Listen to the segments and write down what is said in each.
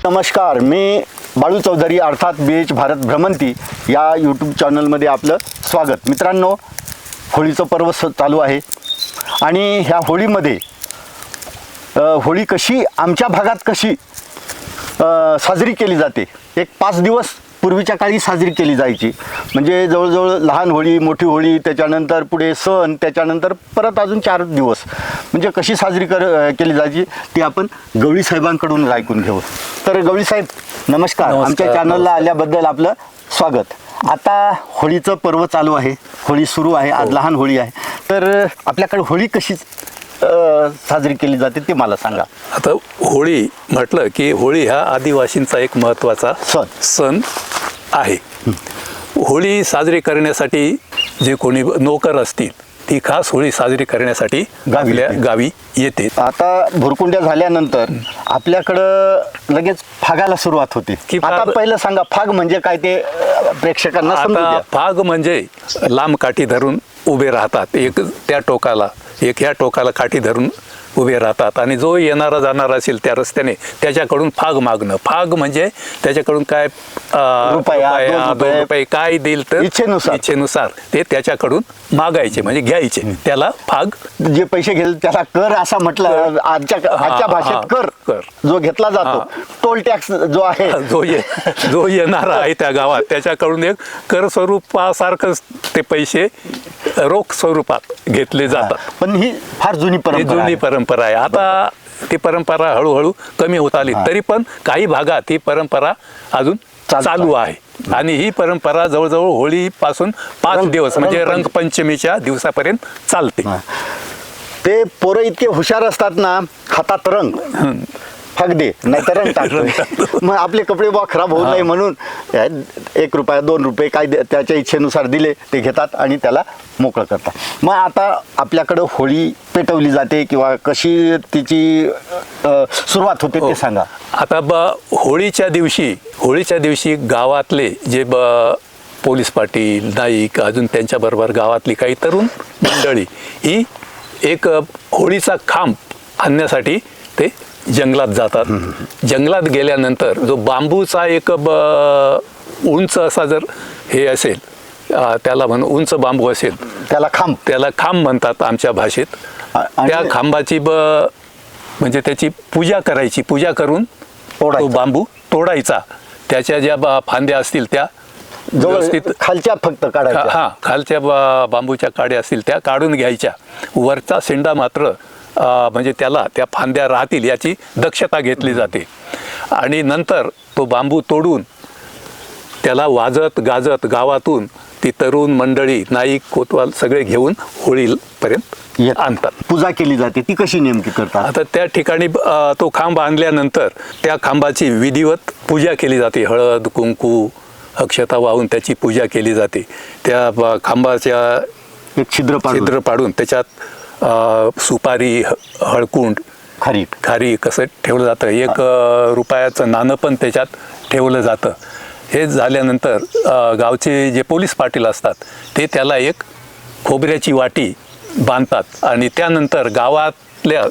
नमस्कार, मी बाळू चौधरी अर्थात BH भारत भ्रमंती या यूट्यूब चॅनलमध्ये आपलं स्वागत. मित्रांनो, होळीचं पर्व चालू आहे आणि ह्या होळीमध्ये होळी कशी आमच्या भागात कशी साजरी केली जाते. एक 5 दिवस पूर्वीच्या काळी साजरी केली जायची. म्हणजे जवळजवळ लहान होळी, मोठी होळी, त्याच्यानंतर पुढे सण, त्याच्यानंतर परत अजून 4 दिवस म्हणजे कशी साजरी केली जायची ती आपण गवळी साहेबांकडून ऐकून घेऊ. तर गवळी साहेब नमस्कार. आमच्या चॅनलला आल्याबद्दल आपलं स्वागत. आता होळीचं पर्व चालू आहे, होळी सुरू आहे. आज लहान होळी आहे. तर आपल्याकडे होळी कशी साजरी केली जाते ते मला सांगा. आता होळी म्हटलं की होळी हा आदिवासींचा एक महत्त्वाचा सण आहे. होळी साजरी करण्यासाठी जे कोणी नोकर असतील ती खास होळी साजरी करण्यासाठी गावी येते. आता भुरकुंड्या झाल्यानंतर आपल्याकडं लगेच फागाला सुरुवात होते. आता पहिलं सांगा, फाग म्हणजे काय ते प्रेक्षकांना समजू द्या. फाग म्हणजे लांब काठी धरून उभे राहतात. एक त्या टोकाला एक ह्या टोकाला काठी धरून उभे राहतात आणि जो येणारा जाणारा असेल त्या रस्त्याने त्याच्याकडून फाग मागणं. फाग म्हणजे त्याच्याकडून काय रुपया, 2 रुपये काय देईल तर इच्छेनुसार ते त्याच्याकडून मागायचे म्हणजे घ्यायचे. त्याला फाग. जे पैसे घेईल त्याला कर असा म्हटलं. आजच्या भाषेत कर जो घेतला जातो. टोल टॅक्स जो आहे, जो येणारा आहे त्या गावात त्याच्याकडून एक कर स्वरूपासारखं ते पैसे रोख स्वरूपात घेतले जातात. पण ही फार जुनी परंपरा आहे. आता ती परंपरा हळूहळू कमी होत आली, तरी पण काही भागात ही परंपरा अजून चालू आहे. आणि ही परंपरा जवळजवळ होळीपासून 5 दिवस म्हणजे रंगपंचमीच्या दिवसापर्यंत चालते. ते पोरं इतके हुशार असतात ना, हातात रंग फाग दे नाही तर रंग टाकतो. मग आपले कपडे खराब होऊ नये म्हणून 1 रुपया 2 रुपये काय त्याच्या इच्छेनुसार दिले ते घेतात आणि त्याला मोकळं करतात. मग आता आपल्याकडं होळी पेटवली जाते किंवा कशी तिची सुरुवात होते ते सांगा. आता होळीच्या दिवशी गावातले जे पोलीस पाटील, नाईक, अजून त्यांच्याबरोबर गावातली काही तरुण मंडळी ही एक होळीचा खांब आणण्यासाठी ते जंगलात जातात. जंगलात गेल्यानंतर जो बांबूचा एक उंच असा जर हे असेल, त्याला उंच बांबू असेल त्याला खांब म्हणतात आमच्या भाषेत. त्या खांबाची म्हणजे त्याची पूजा करायची. पूजा करून तो बांबू तोडायचा. त्याच्या ज्या फांद्या असतील त्या व्यवस्थित खालच्या फक्त काढायच्या. खालच्या बांबूच्या काड्या असतील त्या काढून घ्यायच्या. वरचा शेंडा मात्र म्हणजे त्या फांद्या राहतील याची दक्षता घेतली जाते. आणि नंतर तो बांबू तोडून त्याला वाजत गाजत गावातून ती तरुण मंडळी, नाईक, कोतवाल सगळे घेऊन होळीपर्यंत आणतात. पूजा केली जाते. ती कशी नेमकी करतात? आता त्या ठिकाणी तो खांब आणल्यानंतर त्या खांबाची विधिवत पूजा केली जाते. हळद, कुंकू, अक्षता वाहून त्याची पूजा केली जाते. त्या खांबाच्या एक छिद्र पाडून त्याच्यात सुपारी, हळकुंड, खारी कसं ठेवलं जातं. 1 रुपयाचं नाणं पण त्याच्यात ठेवलं जातं. हे झाल्यानंतर गावचे जे पोलीस पाटील असतात ते त्याला एक खोबऱ्याची वाटी बांधतात आणि त्यानंतर गावातल्या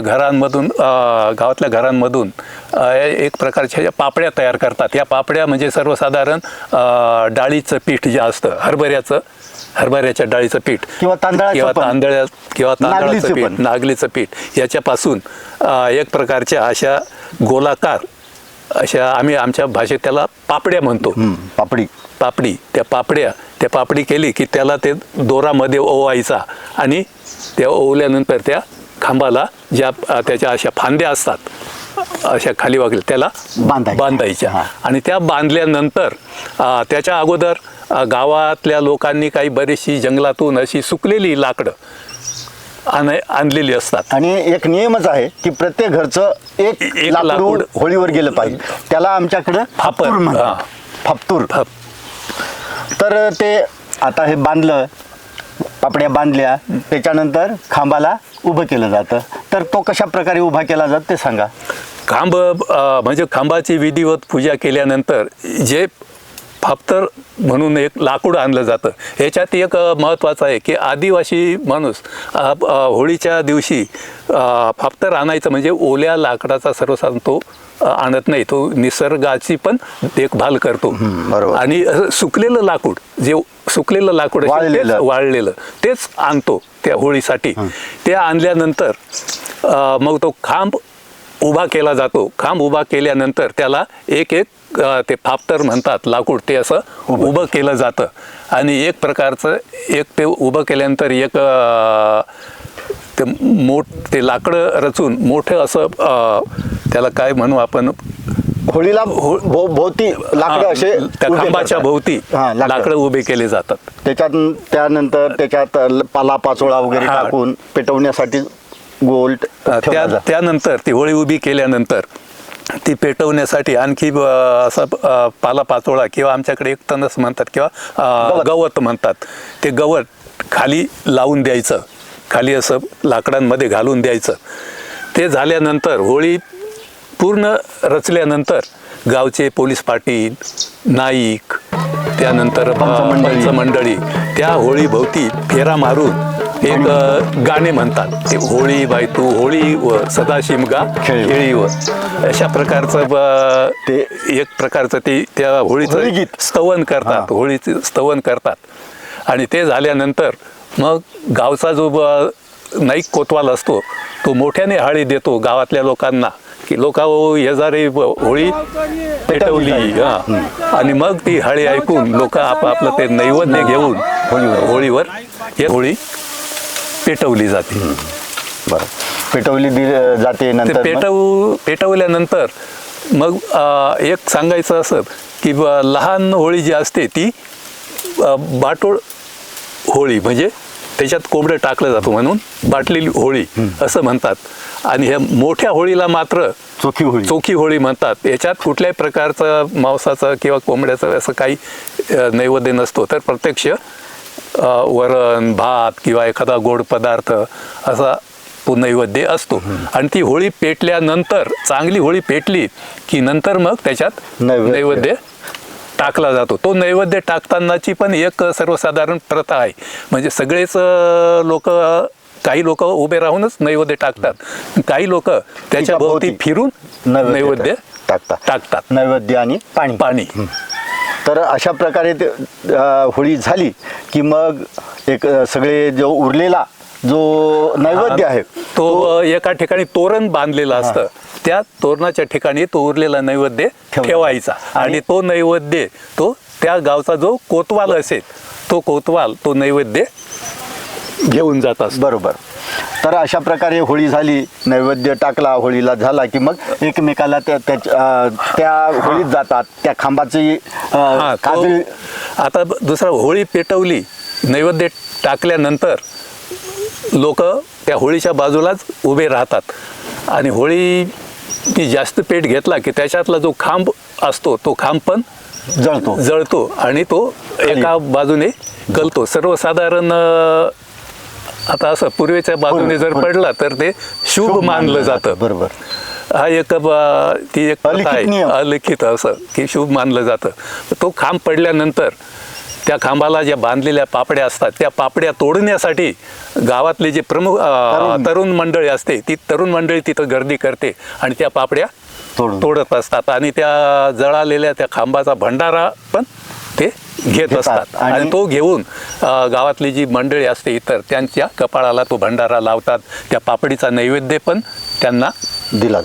घरांमधून एक प्रकारच्या पापड्या तयार करतात. या पापड्या म्हणजे सर्वसाधारण डाळीचं पीठ जे असतं, हरभऱ्याच्या डाळीचं पीठ किंवा तांदळाचं पीठ, नागलीचं पीठ याच्यापासून एक प्रकारच्या अशा गोलाकार आम्ही आमच्या भाषेत त्याला पापड्या म्हणतो. पापडी. त्या पापडी केली की त्याला ते दोरामध्ये ओवायचा आणि त्या ओवल्यानंतर त्या खांबाला ज्या त्याच्या अशा फांद्या असतात अशा खाली वागल्या त्याला बांधायच्या. आणि त्या बांधल्यानंतर त्याच्या अगोदर गावातल्या लोकांनी काही बरीचशी जंगलातून अशी सुकलेली लाकडं आणलेली असतात. आणि एक नियमच आहे की प्रत्येक घरचं एक लाकूड होळीवर गेलं पाहिजे. त्याला आमच्याकडे फापतूर. तर ते आता हे बांधलं, पापड्या बांधल्या, त्याच्यानंतर खांबाला उभं केलं जातं. तर तो कशा प्रकारे उभा केला जातो ते सांगा. खांब म्हणजे खांबाची विधिवत पूजा केल्यानंतर जे फापतर म्हणून एक लाकूड आणलं जातं. ह्याच्यात एक महत्त्वाचं आहे की आदिवासी माणूस होळीच्या दिवशी फापतर आणायचं म्हणजे ओल्या लाकडाचा सर्वसाधारण तो आणत नाही, तो निसर्गाची पण देखभाल करतो. बरोबर. आणि सुकलेलं लाकूड, जे सुकलेलं लाकूड असेल तेच वाळलेलं तेच आणतो त्या होळीसाठी. ते आणल्यानंतर मग तो खांब उभा केला जातो. खांब उभा केल्यानंतर त्याला एक एक ते फापतर म्हणतात लाकूड, ते असं उभं केलं जातं. आणि एक प्रकारचं एक ते उभं केल्यानंतर एक ते लाकडं रचून मोठं असं त्याला काय म्हणू आपण, होळीला भोवती लाकडं असे त्या खांबाच्या भोवती लाकडं उभे केले जातात. त्यानंतर त्याच्यात पाला पाचोळा वगैरे टाकून पेटवण्यासाठी गोल त्यानंतर ती होळी उभी केल्यानंतर ती पेटवण्यासाठी आणखी असा पाला पाचोळा किंवा आमच्याकडे एक तणस म्हणतात किंवा गवत म्हणतात, ते गवत खाली लावून द्यायचं, खाली असं लाकडांमध्ये घालून द्यायचं. ते झाल्यानंतर होळी पूर्ण रचल्यानंतर गावचे पोलीस पाटील, नाईक, त्यानंतर पंचमंडळी त्या होळी भोवती फेरा मारून एक गाणे म्हणतात, ते होळी बाई तू होळी व सदा शिमगा खेळी व, अशा प्रकारचं ते एक प्रकारचं ते त्या होळीचं स्तवन करतात, होळीचं स्तवन करतात. आणि ते झाल्यानंतर मग गावचा जो नाईक कोतवाल असतो तो मोठ्याने हाळी देतो गावातल्या लोकांना की लोका येजारे होळी पेटवली. आणि मग ती हाळी ऐकून लोक आपापलं ते नैवेद्य घेऊन होळीवर होळी पेटवली जाते. बरं, पेटवली जाते. नंतर पेटवल्यानंतर मग एक सांगायचं असं की लहान होळी जी असते ती बाटोळ होळी, म्हणजे त्याच्यात कोंबडं टाकलं जातो म्हणून बाटलेली होळी असं म्हणतात. आणि ह्या मोठ्या होळीला मात्र चोखी होळी म्हणतात. याच्यात कुठल्याही प्रकारचं मांसाचं किंवा कोंबड्याचं असं काही नैवेद्य नसतो, तर प्रत्यक्ष वरण भात किंवा एखादा गोड पदार्थ असा तो नैवेद्य असतो. आणि ती होळी पेटल्यानंतर, चांगली होळी पेटली की नंतर मग त्याच्यात नैवेद्य टाकला जातो. तो नैवेद्य टाकतानाची पण एक सर्वसाधारण प्रथा आहे, म्हणजे सगळेच लोक, काही लोक उभे राहूनच नैवेद्य टाकतात, काही लोक त्याच्या भोवती फिरून नैवेद्य टाकतात. नैवेद्य आणि पाणी. तर अशा प्रकारे होळी झाली की मग एक सगळे जो उरलेला जो नैवेद्य आहे तो एका ठिकाणी तोरण बांधलेलं असतं, त्या तोरणाच्या ठिकाणी तो उरलेला नैवेद्य ठेवायचा. आणि तो नैवेद्य तो त्या गावचा जो कोतवाल असेल तो कोतवाल तो नैवेद्य घेऊन जातात. बरोबर. तर अशा प्रकारे होळी झाली, नैवेद्य टाकला, होळीला झाला की मग एकमेकाला त्या होळीत जातात. त्या खांबाची आता दुसरा होळी पेटवली, नैवेद्य टाकल्यानंतर लोक त्या होळीच्या बाजूलाच उभे राहतात. आणि होळी ती जास्त पेट घेतला की त्याच्यातला जो खांब असतो तो खांब पण जळतो आणि तो एका बाजूने गलतो. सर्वसाधारण आता असं पूर्वेच्या बाजूने जर पडला तर ते शुभ मानलं जातं. बरोबर. हा ती एक प्रथा आहे, अलिखित असं की शुभ मानलं जातं. तो खांब पडल्यानंतर त्या खांबाला ज्या बांधलेल्या पापड्या असतात त्या पापड्या तोडण्यासाठी गावातले जे प्रमुख तरुण मंडळी असते ती तरुण मंडळी तिथं गर्दी करते आणि त्या पापड्या तोडत असतात. आणि त्या जळालेल्या त्या खांबाचा भंडारा पण ते घेत असतात. आणि तो घेऊन गावातली जी मंडळी असते इतर त्यांच्या कपाळाला तो भंडारा लावतात. त्या पापडीचा नैवेद्य पण त्यांना दिला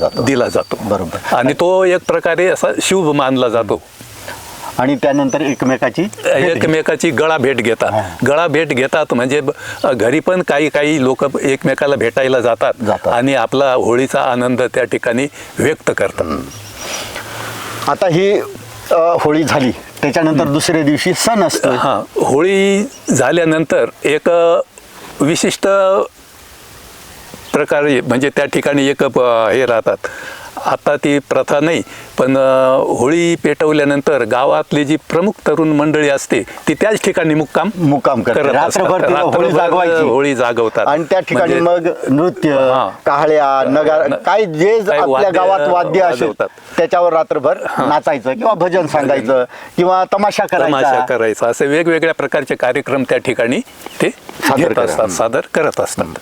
जातो. बरोबर. आणि तो एक प्रकारे असा शुभ मानला जातो. आणि त्यानंतर एकमेकाची गळा भेट घेतात. म्हणजे घरी पण काही लोक एकमेकाला भेटायला जातात आणि आपला होळीचा आनंद त्या ठिकाणी व्यक्त करतात. आता ही होळी झाली, त्याच्यानंतर दुसऱ्या दिवशी सण असतो. होळी झाल्यानंतर एक विशिष्ट प्रकारे म्हणजे त्या ठिकाणी एक हे राहतात. आता ती प्रथा नाही, पण होळी पेटवल्यानंतर गावातली जी प्रमुख तरुण मंडळी असते ती त्याच ठिकाणी मुक्काम करत होळी जागवतात. आणि त्या ठिकाणी मग नृत्य, काहळ्या, नगारा, काय जे आपल्या गावात वाद्य असेल त्याच्यावर रात्रभर नाचायचं किंवा भजन सांगायचं किंवा तमाशा करायचा, असे वेगवेगळ्या प्रकारचे कार्यक्रम त्या ठिकाणी ते सादर करत असतात.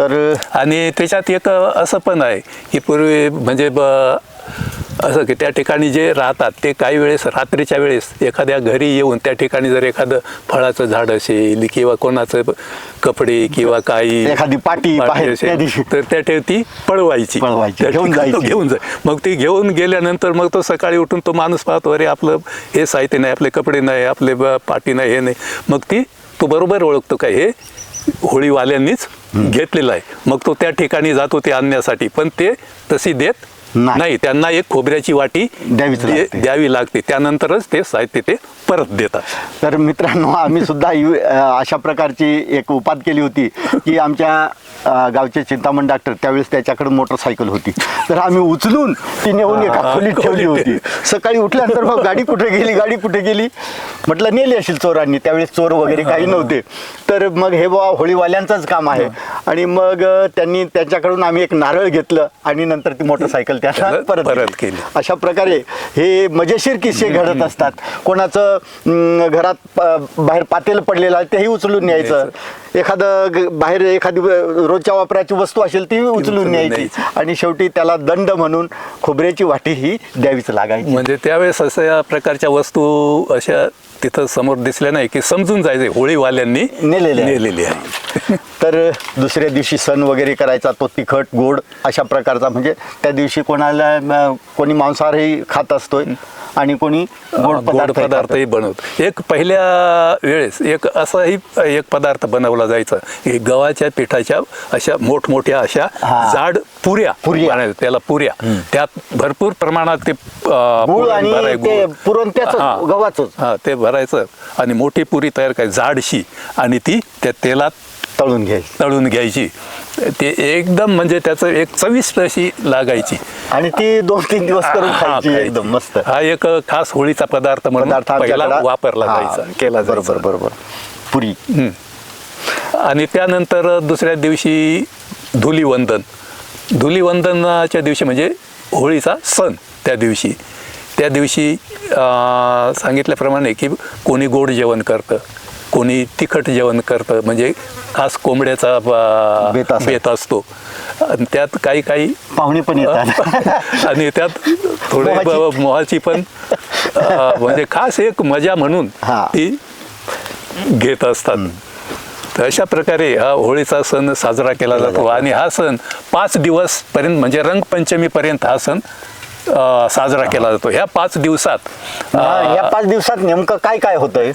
तर आणि त्याच्यात एक असं पण आहे की पूर्वी म्हणजे असं की त्या ठिकाणी जे राहतात ते काही वेळेस रात्रीच्या वेळेस एखाद्या घरी येऊन त्या ठिकाणी जर एखादं फळाचं झाड असेल किंवा कोणाचं कपडे किंवा काही एखादी पाटी बाहेर त्या दिवशी तर त्या ठिकाणी ती पळवायची पळवायची, त्या घेऊन ठिकाणी जायची. घेऊन जाय मग ती घेऊन गेल्यानंतर मग तो सकाळी उठून तो माणूस पाहतो अरे आपलं हे साहित्य नाही, आपले कपडे नाही, आपले पाटी नाही, हे नाही. मग तो बरोबर ओळखतो काय हे होळीवाल्यांनीच घेतलेलं आहे. मग तो त्या ठिकाणी जातो ते आणण्यासाठी, पण ते तशी देत नाही. त्यांना एक खोबऱ्याची वाटी द्यावी लागते. त्यानंतरच ते साहित्य ते परत देतात. तर मित्रांनो, आम्ही सुद्धा अशा प्रकारची एक उपात केली होती की आमच्या गावचे चिंतामण डॉक्टर त्यावेळेस त्याच्याकडे मोटरसायकल होती, तर आम्ही उचलून ती नेऊन एका खोलीत ठेवली होती. सकाळी उठल्यानंतर मग गाडी कुठे गेली म्हटलं नेली असेल चोरांनी. त्यावेळेस चोर वगैरे काही नव्हते. तर मग हे बाबा होळीवाल्यांचंच काम आहे. आणि मग त्यांनी त्याच्याकडून आम्ही एक नारळ घेतलं आणि नंतर ती मोटरसायकल त्याला परत केली. अशा प्रकारे हे मजेशीर किस्से घडत असतात. कोणाचं घरात बाहेर पातेलं पडलेलं आहे तेही उचलून न्यायचं. एखादं बाहेर एखादी रोजच्या वापराची वस्तू असेल ती उचलून न्यायची. आणि शेवटी त्याला दंड म्हणून खोबऱ्याची वाटी ही द्यावीच लागायची. म्हणजे त्यावेळेस अशा प्रकारच्या वस्तू अशा तिथं समोर दिसल्या नाही की समजून जायचे होळीवाल्यांनी नेलेली आहे. तर दुसऱ्या दिवशी सण वगैरे करायचा तो तिखट गोड अशा प्रकारचा. म्हणजे त्या दिवशी कोणी मांसाहारही खात असतोय आणि कोणी गोड पदार्थही बनवतो. एक पहिल्या वेळेस एक असाही एक पदार्थ बनवला जायचा की गव्हाच्या पिठाच्या अशा मोठमोठ्या अशा जाड पुऱ्या बनायच्या, त्याला पुऱ्या. त्यात भरपूर प्रमाणात ते पुरण गव्हाचं ते भरायचं आणि मोठी पुरी तयार करायची जाडशी आणि ती त्या तेलात तळून घ्यायची. ते एकदम म्हणजे त्याचं एक चविष्ट अशी लागायची आणि ती 2-3 दिवस करून खायची एकदम मस्त. हा एक खास होळीचा पदार्थ म्हणून पहिला वापरला जायचा, केला जायचा. बरोबर पुरी. आणि त्यानंतर दुसऱ्या दिवशी धुलीवंदनाच्या दिवशी म्हणजे होळीचा सण त्या दिवशी सांगितल्याप्रमाणे की कोणी गोड जेवण करतं, कोणी तिखट जेवण करतं. म्हणजे खास कोंबड्याचा बेत असतो. त्यात काही पाहुणे पण येतात आणि त्यात थोडे मोहाची पण म्हणजे खास एक मजा म्हणून ती घेत असतात. तर अशा प्रकारे हा होळीचा सण साजरा केला जातो. आणि हा सण 5 दिवस पर्यंत म्हणजे रंगपंचमी पर्यंत हा सण साजरा केला जातो. ह्या 5 दिवसात नेमकं काय होतंय?